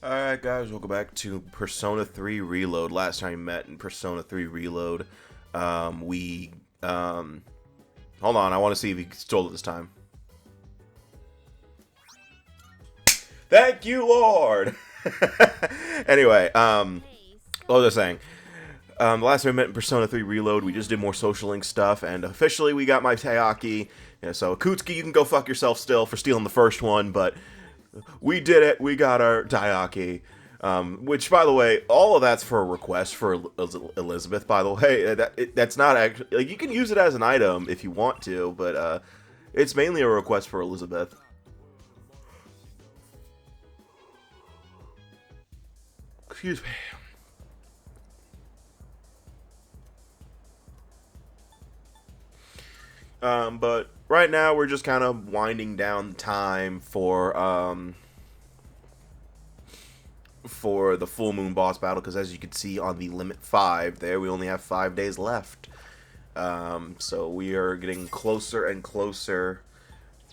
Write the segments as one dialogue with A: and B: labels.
A: Alright guys, welcome back to Persona 3 Reload. Last time we met in Persona 3 Reload, hold on, I want to see if he stole it this time. Thank you, Lord! Anyway, what was I saying? The last time we met in Persona 3 Reload, we just did more social link stuff, and officially we got my Taiyaki. Yeah, so, Akutsuki, you can go fuck yourself still for stealing the first one, but we did it. We got our Taiyaki. Which, by the way, all of that's for a request for Elizabeth, by the way. That's not actually... Like, you can use it as an item if you want to, but it's mainly a request for Elizabeth. Excuse me. But right now we're just kind of winding down time for the full moon boss battle, because as you can see on the limit 5 there, we only have 5 days left. So we are getting closer and closer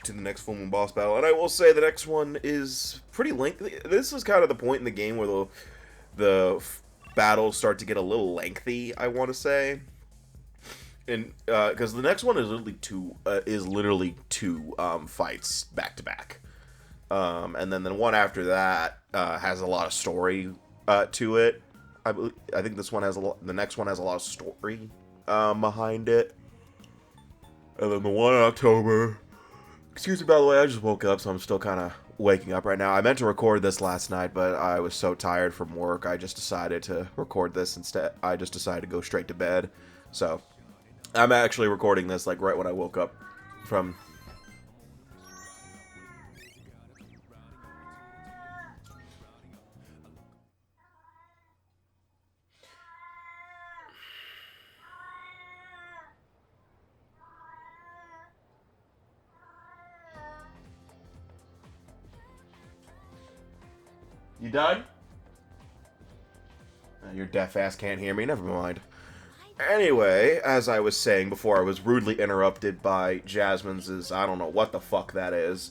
A: to the next full moon boss battle, and I will say the next one is pretty lengthy. This is kind of the point in the game where the battles start to get a little lengthy, I want to say. And because the next one is literally two fights back to back, and then the one after that has a lot of story to it. I think this one has the next one has a lot of story behind it, and then the one in October. Excuse me, by the way, I just woke up, so I'm still kind of waking up right now. I meant to record this last night, but I was so tired from work, I just decided to record this instead. I just decided to go straight to bed, so. I'm actually recording this, like, right when I woke up from... You done? Your deaf ass can't hear me, never mind. Anyway, as I was saying before, I was rudely interrupted by Jasmine's, I don't know what the fuck that is.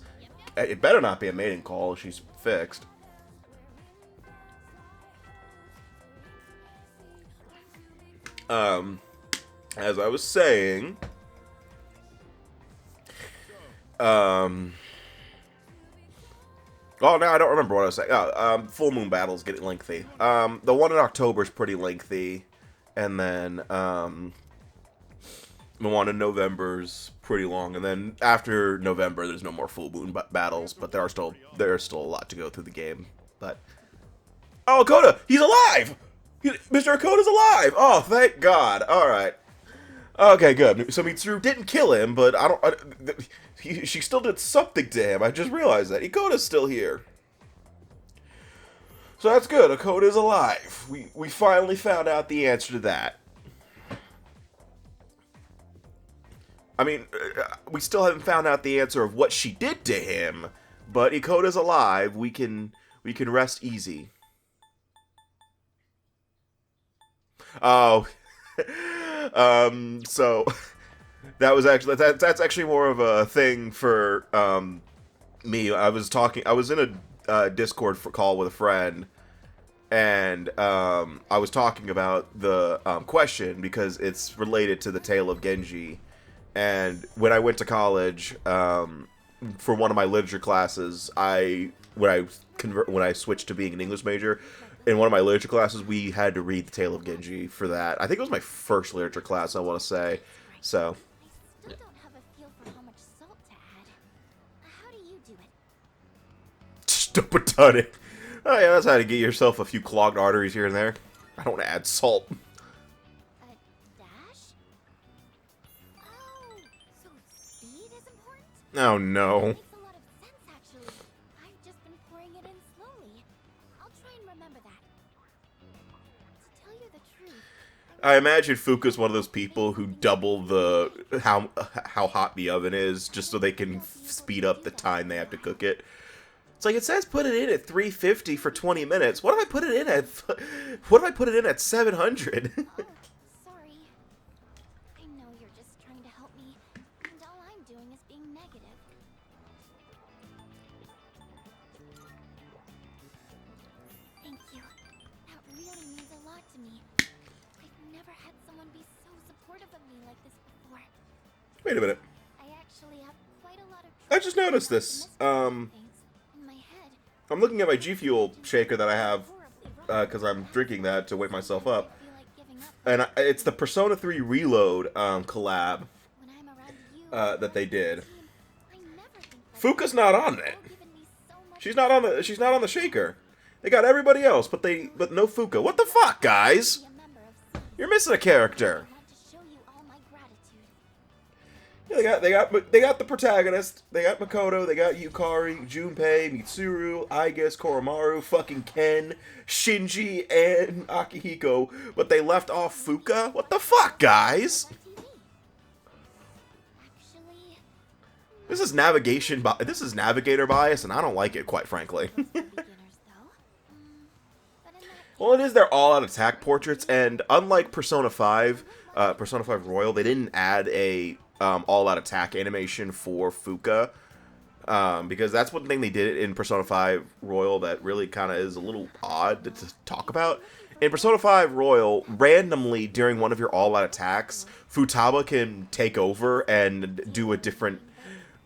A: It better not be a mating call, she's fixed. As I was saying, oh, now I don't remember what I was saying. Oh, full moon battle's getting lengthy. The one in October is pretty lengthy. And then, the one in November's pretty long, and then after November, there's no more full moon battles, but there's still a lot to go through the game. But oh, Akoda, he's alive! Mr. Akoda's alive! Oh, thank God! All right, okay, good. So Mitsuru didn't kill him, but she still did something to him. I just realized that Akoda's still here. So that's good, Akoda's alive. We finally found out the answer to that. I mean, we still haven't found out the answer of what she did to him, but Akoda's alive. We can rest easy. Oh, so that was actually that's actually more of a thing for me. I was in a Discord call with a friend, and I was talking about the question because it's related to the Tale of Genji. And when I went to college, for one of my literature classes, when I switched to being an English major, in one of my literature classes, we had to read the Tale of Genji for that. I think it was my first literature class, I want to say. So. Just put on it. Oh yeah, that's how to get yourself a few clogged arteries here and there. I don't want to add salt.
B: A dash? Oh, so speed is important?
A: Oh no.
B: That makes a lot of sense, actually. I've just been pouring it in slowly. I'll try and remember that. To tell you the truth,
A: I imagine Fuka's one of those people who double the how hot the oven is just so they can speed up the time they have to cook it. It's like, it says put it in at 350 for 20 minutes. What if I put it in at 700?
B: oh, sorry. I know you're just trying to help me, and all I'm doing is being negative. to me. I've never had someone be so supportive of me like this before.
A: Wait a minute.
B: I actually have quite a lot of
A: I just noticed this.
B: in my head.
A: I'm looking at my G Fuel shaker that I have, because I'm drinking that to wake myself up. And it's the Persona 3 Reload collab that they did. Fuka's not on it. She's not on the shaker. They got everybody else, but no Fuka. What the fuck, guys? You're missing a character. Yeah, they got the protagonist. They got Makoto. They got Yukari, Junpei, Mitsuru, Aigis, Koromaru, fucking Ken, Shinji, and Akihiko. But they left off Fuka. What the fuck, guys? This is navigator bias, and I don't like it, quite frankly. Well, it is their all-out attack portraits, and unlike Persona 5 Royal, they didn't add a all-out attack animation for Fuka, because that's one thing they did in Persona 5 Royal that really kind of is a little odd to talk about. In Persona 5 Royal, randomly during one of your all-out attacks, Futaba can take over and do a different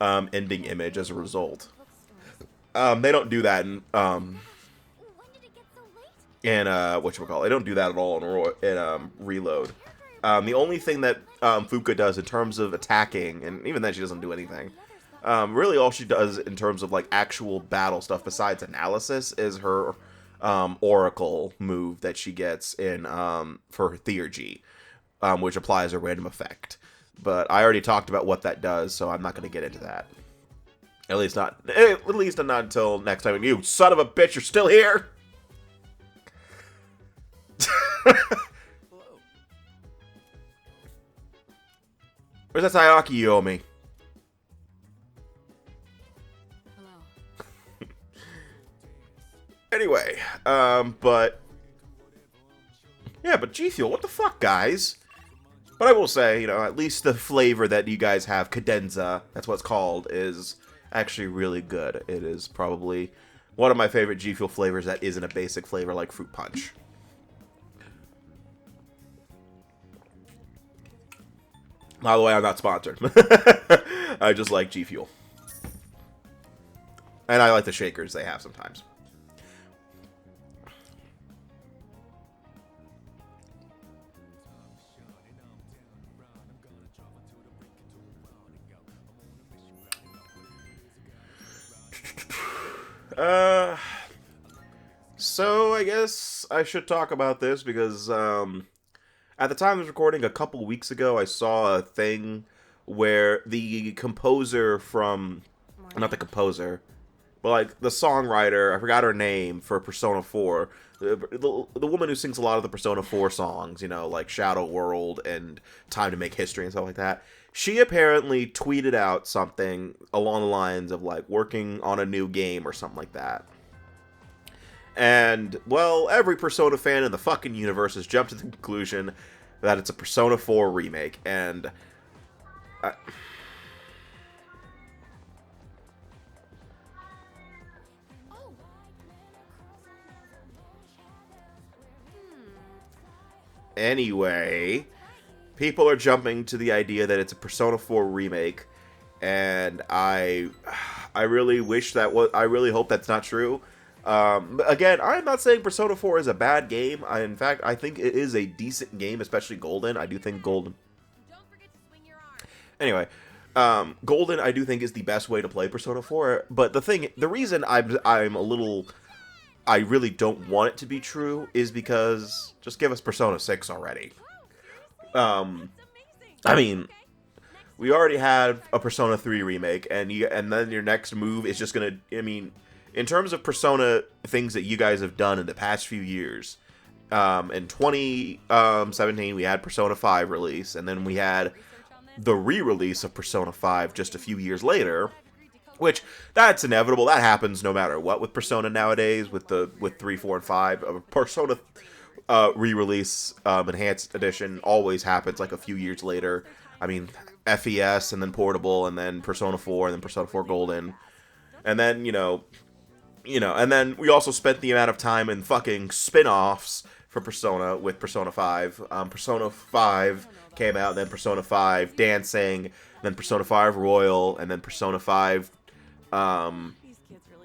A: ending image as a result. They don't do that in whatchamacallit. They don't do that at all in Reload. The only thing that Fuka does in terms of attacking, and even then she doesn't do anything, really all she does in terms of like actual battle stuff besides analysis is her Oracle move that she gets in for her Theurgy, which applies a random effect. But I already talked about what that does, so I'm not going to get into that. At least not until next time. And you son of a bitch, you're still here. Where's that Sayaki you owe me?
C: Hello.
A: Anyway, but G Fuel, what the fuck, guys? But I will say, at least the flavor that you guys have, cadenza, that's what it's called, is actually really good. It is probably one of my favorite G Fuel flavors that isn't a basic flavor like Fruit Punch. By the way, I'm not sponsored. I just like G Fuel. And I like the shakers they have sometimes. So I guess I should talk about this because, at the time of this recording, a couple weeks ago, I saw a thing where the composer from, not the composer, but like the songwriter, I forgot her name, for Persona 4, the woman who sings a lot of the Persona 4 songs, like Shadow World and Time to Make History and stuff like that, she apparently tweeted out something along the lines of like working on a new game or something like that. And, well, every Persona fan in the fucking universe has jumped to the conclusion that it's a Persona 4 remake, and anyway, people are jumping to the idea that it's a Persona 4 remake, and I really I really hope that's not true. Again, I'm not saying Persona 4 is a bad game. In fact, I think it is a decent game, especially Golden. I do think Golden...
C: Don't forget to swing your arm.
A: Anyway, Golden, I do think, is the best way to play Persona 4. But the reason I'm a little... I really don't want it to be true is because just give us Persona 6 already. I mean, we already had a Persona 3 remake, and then your next move is just gonna... I mean... In terms of Persona things that you guys have done in the past few years, in 2017 we had Persona 5 release, and then we had the re-release of Persona 5 just a few years later, which, that's inevitable. That happens no matter what with Persona nowadays, with 3, 4, and 5. Persona re-release, Enhanced Edition always happens like a few years later. I mean, FES, and then Portable, and then Persona 4, and then Persona 4 Golden. And then, and then we also spent the amount of time in fucking spin-offs for Persona with Persona 5. Persona 5 came out, then Persona 5 Dancing, then Persona 5 Royal, and then Persona 5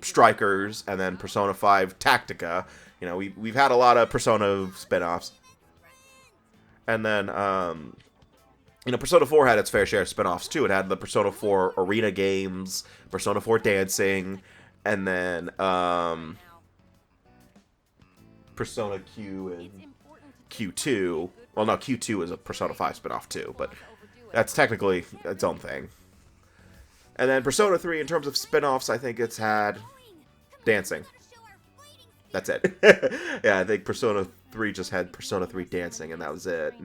A: Strikers, and then Persona 5 Tactica. You know, we've had a lot of Persona spin-offs. And then, you know, Persona 4 had its fair share of spin-offs, too. It had the Persona 4 Arena games, Persona 4 Dancing, and then, Persona Q and Q2. Well, no, Q2 is a Persona 5 spin-off, too, but that's technically its own thing. And then Persona 3, in terms of spin-offs, I think it's had Dancing. That's it. Yeah, I think Persona 3 just had Persona 3 Dancing, and that was it.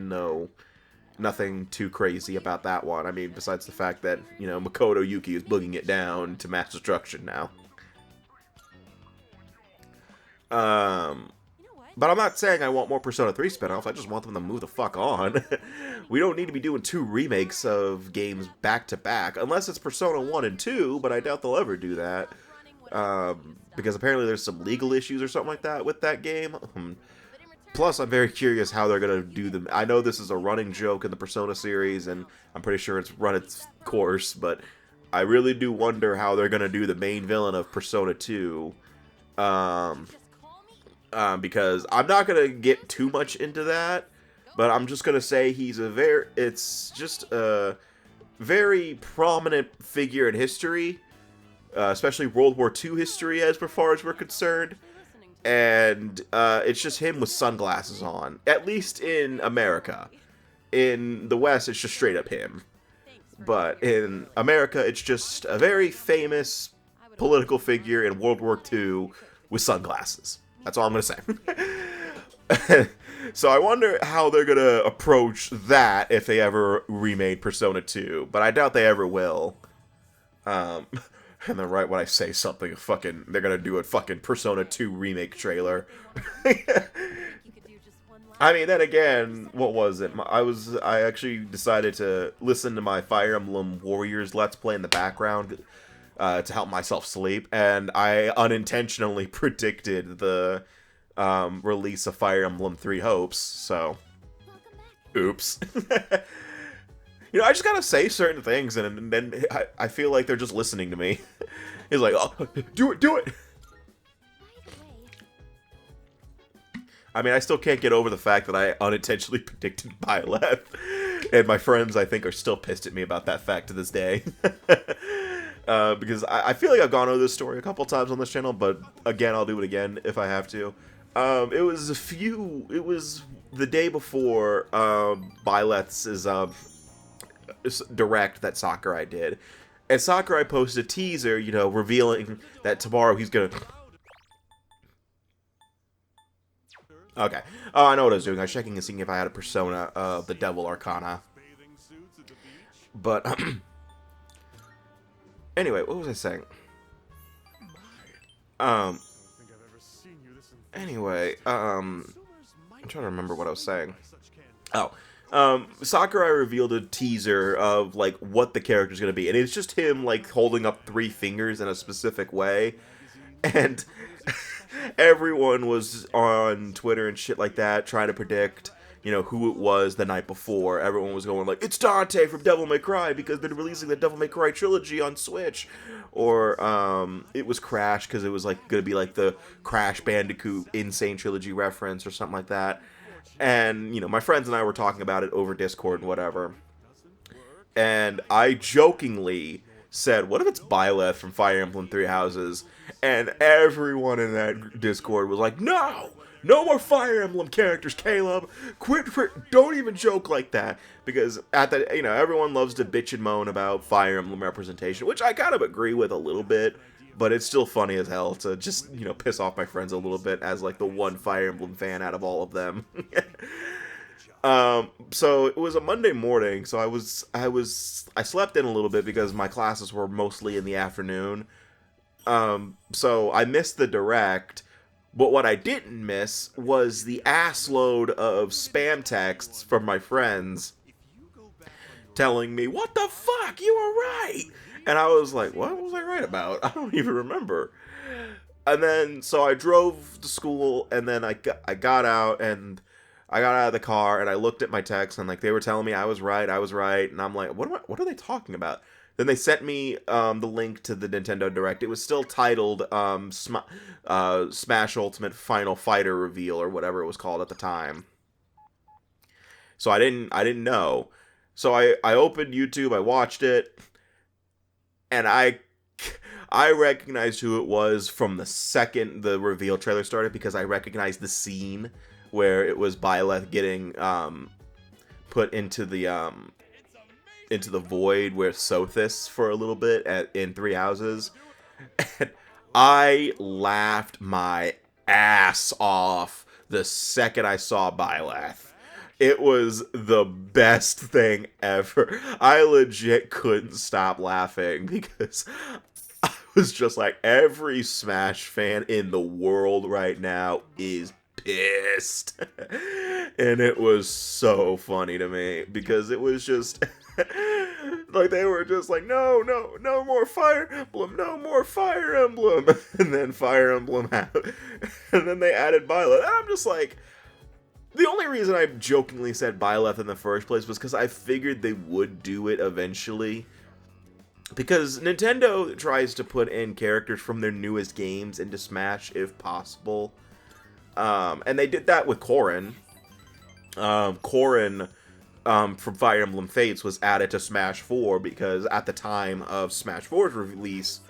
A: Nothing too crazy about that one. I mean, besides the fact that, you know, Makoto Yuki is booging it down to mass destruction now. But I'm not saying I want more Persona 3 spin-offs, I just want them to move the fuck on. We don't need to be doing 2 remakes of games back-to-back, unless it's Persona 1 and 2, but I doubt they'll ever do that. Because apparently there's some legal issues or something like that with that game. Plus, I'm very curious how they're going to do them. I know this is a running joke in the Persona series, and I'm pretty sure it's run its course, but I really do wonder how they're going to do the main villain of Persona 2. Because I'm not going to get too much into that, but I'm just going to say it's just a very prominent figure in history, especially World War II history as far as we're concerned, and it's just him with sunglasses on, at least in America. In the West, it's just straight up him, but in America, it's just a very famous political figure in World War II with sunglasses. That's all I'm going to say. So I wonder how they're going to approach that if they ever remade Persona 2. But I doubt they ever will. And then right when I say something, they're going to do a fucking Persona 2 remake trailer. I mean, then again, what was it? I actually decided to listen to my Fire Emblem Warriors Let's Play in the background to help myself sleep, and I unintentionally predicted the release of Fire Emblem 3 Hopes, so oops. You know, I just gotta say certain things, and then I feel like they're just listening to me. He's like, oh, do it! I mean, I still can't get over the fact that I unintentionally predicted Byleth, and my friends, I think, are still pissed at me about that fact to this day. Because I feel like I've gone over this story a couple times on this channel, but again, I'll do it again if I have to. It was the day before Byleth's direct that Sakurai did. And Sakurai posted a teaser, you know, revealing that tomorrow he's gonna... Okay. Oh, I know what I was doing. I was checking and seeing if I had a Persona of the Devil Arcana. But... Anyway, what was I saying? Anyway, I'm trying to remember what I was saying. Oh, Sakurai revealed a teaser of, like, what the character's gonna be, and it's just him, like, holding up 3 fingers in a specific way, and everyone was on Twitter and shit like that trying to predict, you know, who it was the night before. Everyone was going like, it's Dante from Devil May Cry because they're releasing the Devil May Cry trilogy on Switch. Or it was Crash because it was like going to be like the Crash Bandicoot Insane Trilogy reference or something like that. And, you know, my friends and I were talking about it over Discord and whatever. And I jokingly said, what if it's Byleth from Fire Emblem Three Houses? And everyone in that Discord was like, no! No more Fire Emblem characters, Caleb. Quit! Don't even joke like that, because you know, everyone loves to bitch and moan about Fire Emblem representation, which I kind of agree with a little bit, but it's still funny as hell to just, you know, piss off my friends a little bit as like the one Fire Emblem fan out of all of them. So it was a Monday morning, so I slept in a little bit because my classes were mostly in the afternoon. So I missed the direct. But what I didn't miss was the assload of spam texts from my friends telling me, what the fuck, you were right! And I was like, what was I right about? I don't even remember. And then, so I drove to school, and then I got out, and I got out of the car, and I looked at my text, and like they were telling me I was right, and I'm like, what are they talking about? Then they sent me the link to the Nintendo Direct. It was still titled Smash Ultimate Final Fighter Reveal or whatever it was called at the time. So I didn't know. So I opened YouTube, I watched it, and I recognized who it was from the second the reveal trailer started, because I recognized the scene where it was Byleth getting put into the void with Sothis for a little bit in Three Houses. And I laughed my ass off the second I saw Byleth. It was the best thing ever. I legit couldn't stop laughing because I was just like, every Smash fan in the world right now is pissed. And it was so funny to me because it was just like they were just like, no more Fire Emblem, no more Fire Emblem. And then Fire Emblem happened. And then they added Byleth. And I'm just like, the only reason I jokingly said Byleth in the first place was because I figured they would do it eventually. Because Nintendo tries to put in characters from their newest games into Smash if possible. And they did that with Corrin. Corrin from Fire Emblem Fates was added to Smash 4 because at the time of Smash 4's release,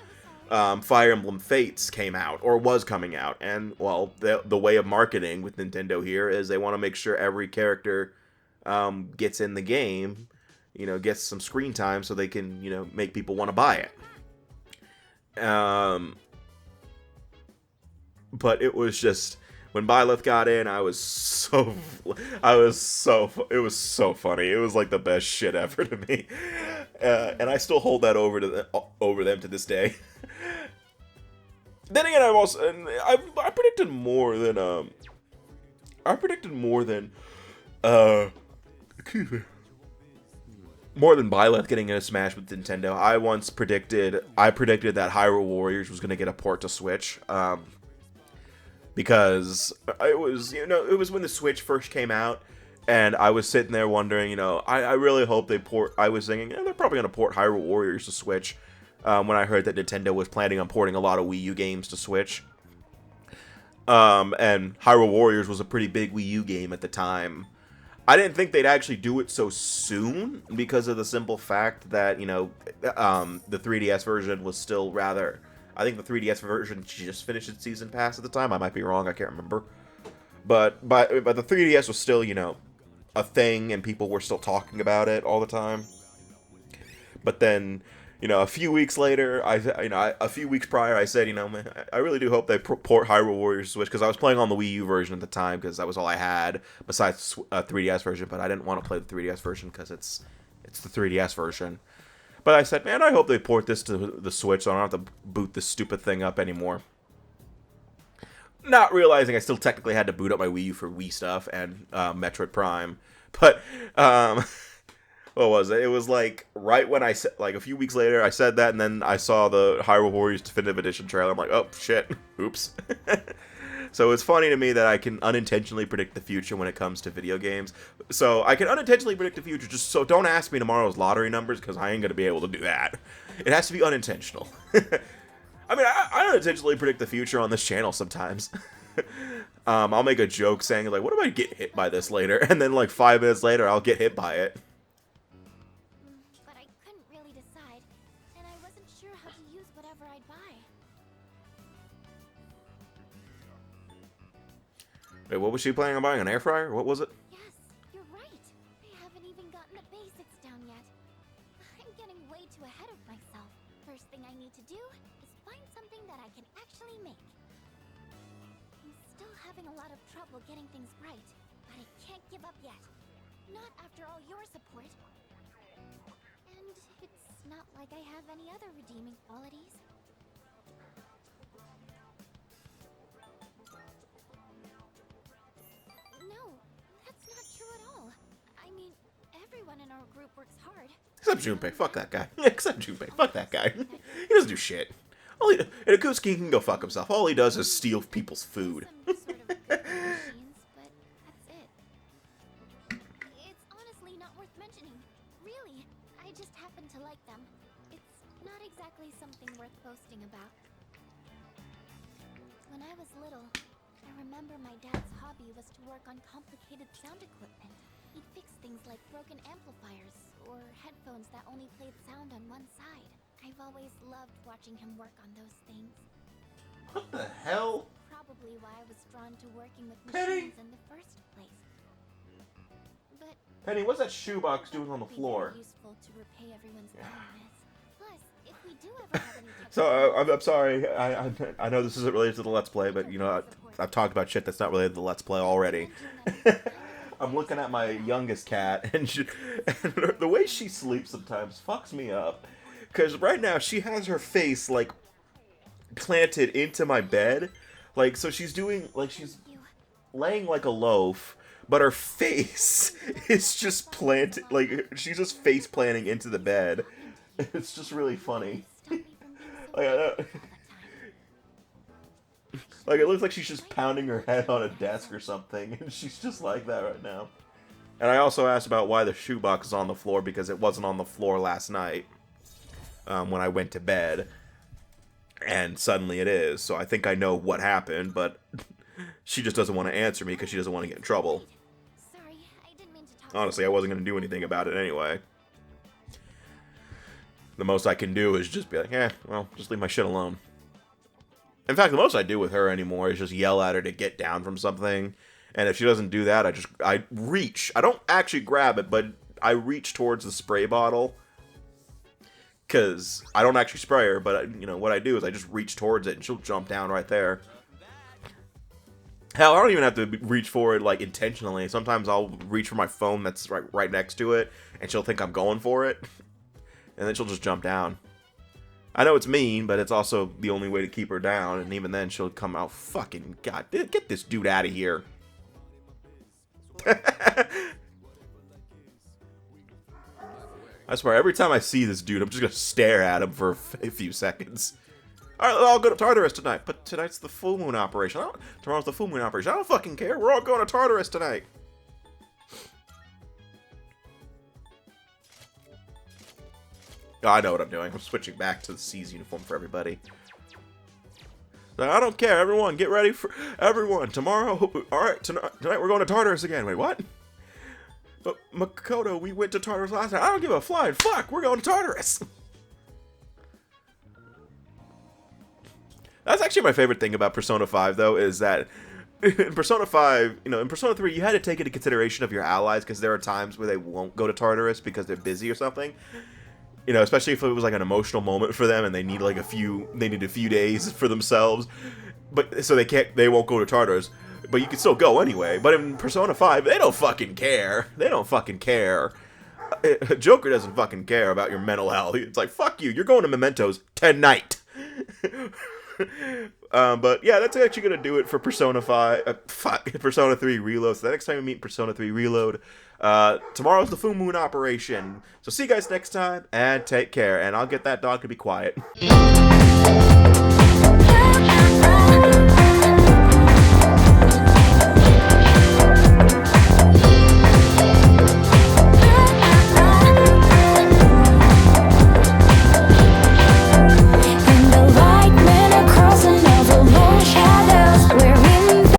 A: Fire Emblem Fates came out, or was coming out, and, well, the way of marketing with Nintendo here is they want to make sure every character gets in the game, gets some screen time so they can, make people want to buy it. But it was just, when Byleth got in, it was so funny. It was like the best shit ever to me. And I still hold that over them to this day. Then again, I predicted more than Byleth getting in a Smash with Nintendo. I predicted that Hyrule Warriors was going to get a port to Switch. Because it was when the Switch first came out, and I was sitting there wondering, I really hope they port. I was thinking, they're probably going to port Hyrule Warriors to Switch. When I heard that Nintendo was planning on porting a lot of Wii U games to Switch. And Hyrule Warriors was a pretty big Wii U game at the time. I didn't think they'd actually do it so soon because of the simple fact that, the 3DS version was still rather... I think the 3DS version just finished its season pass at the time. I might be wrong. I can't remember. But the 3DS was still, a thing, and people were still talking about it all the time. But then... a few weeks later, a few weeks prior, I said, man, I really do hope they port Hyrule Warriors to Switch, because I was playing on the Wii U version at the time, because that was all I had, besides a 3DS version, but I didn't want to play the 3DS version, because it's the 3DS version. But I said, man, I hope they port this to the Switch, so I don't have to boot this stupid thing up anymore. Not realizing I still technically had to boot up my Wii U for Wii stuff, and Metroid Prime. But, what was it? It was like right when I said, like a few weeks later, I said that, and then I saw the Hyrule Warriors Definitive Edition trailer. I'm like, oh shit, oops. So it's funny to me that I can unintentionally predict the future when it comes to video games. So I can unintentionally predict the future, just so don't ask me tomorrow's lottery numbers, because I ain't gonna be able to do that. It has to be unintentional. I mean, I unintentionally predict the future on this channel sometimes. I'll make a joke saying, like, what if I get hit by this later? And then, like, 5 minutes later, I'll get hit by it.
B: But I couldn't really decide, and I wasn't sure how to use whatever I'd buy.
A: Wait, what was she planning on buying? An air fryer? What was it?
B: Yes, you're right. I haven't even gotten the basics down yet. I'm getting way too ahead of myself. First thing I need to do is find something that I can actually make. I'm still having a lot of trouble getting things right, but I can't give up yet. Not after all your support. And it's not like I have any other redeeming qualities. No, that's not true at all. I mean, everyone in our group works hard.
A: Except Junpei. Fuck that guy. Except Junpei. Fuck that guy. He doesn't do shit. And Akuski can go fuck himself. All he does is steal people's food.
B: Some sort of big machines, but that's it. It's honestly not worth mentioning. Really, I just happen to like them. It's not exactly something worth boasting about. When I was little, I remember my dad's hobby was to work on complicated sound equipment. He'd fix things like broken amplifiers or headphones that only played sound on one side. I've always loved watching him work on those things.
A: What the hell?
B: Probably why I was drawn to working with
A: Penny?
B: machines in the first place. But
A: Penny, what's that shoebox doing on the
B: Be
A: floor?
B: very useful to repay everyone's kindness. Plus, if we do ever have any
A: So, I'm sorry. I know this isn't related to the Let's Play, but, you know, I've talked about shit that's not related to the Let's Play already. I'm looking at my youngest cat, and the way she sleeps sometimes fucks me up. Because right now, she has her face, like, planted into my bed. Like, so she's doing, like, she's laying like a loaf, but her face is just planted, like, she's just face planting into the bed. It's just really funny. Like, like, it looks like she's just pounding her head on a desk or something, and she's just like that right now. And I also asked about why the shoebox is on the floor, because it wasn't on the floor last night. When I went to bed, and suddenly it is. So I think I know what happened, but she just doesn't want to answer me because she doesn't want to get in trouble.
B: Sorry, I didn't mean to talk.
A: Honestly, I wasn't going to do anything about it anyway. The most I can do is just be like, well, just leave my shit alone. In fact, the most I do with her anymore is just yell at her to get down from something. And if she doesn't do that, I reach. I don't actually grab it, but I reach towards the spray bottle. Because I don't actually spray her, but, you know, what I do is I just reach towards it and she'll jump down right there. Hell, I don't even have to reach for it, like, intentionally. Sometimes I'll reach for my phone that's right next to it, and she'll think I'm going for it. And then she'll just jump down. I know it's mean, but it's also the only way to keep her down, and even then she'll come out, fucking, God, get this dude out of here. I swear, every time I see this dude, I'm just gonna stare at him for a few seconds. Alright, I'll go to Tartarus tonight, but tonight's the full moon operation. Tomorrow's the full moon operation. I don't fucking care. We're all going to Tartarus tonight. Oh, I know what I'm doing. I'm switching back to the C's uniform for everybody. I don't care. Everyone, get ready for... Everyone, tomorrow... Alright, tonight we're going to Tartarus again. Wait, what? But Makoto, we went to Tartarus last night. I don't give a flying fuck. We're going to Tartarus. That's actually my favorite thing about Persona 5, though, is that in Persona 5, you know, in Persona 3, you had to take into consideration of your allies, because there are times where they won't go to Tartarus because they're busy or something. You know, especially if it was like an emotional moment for them and they need like a few days for themselves. But so they won't go to Tartarus. But you can still go anyway. But in Persona 5, they don't fucking care. They don't fucking care. Joker doesn't fucking care about your mental health. It's like, fuck you, you're going to Mementos tonight. But yeah, that's actually gonna do it for Persona 5. Persona 3 Reload. So the next time we meet Persona 3 Reload, tomorrow's the full moon operation. So see you guys next time, and take care. And I'll get that dog to be quiet.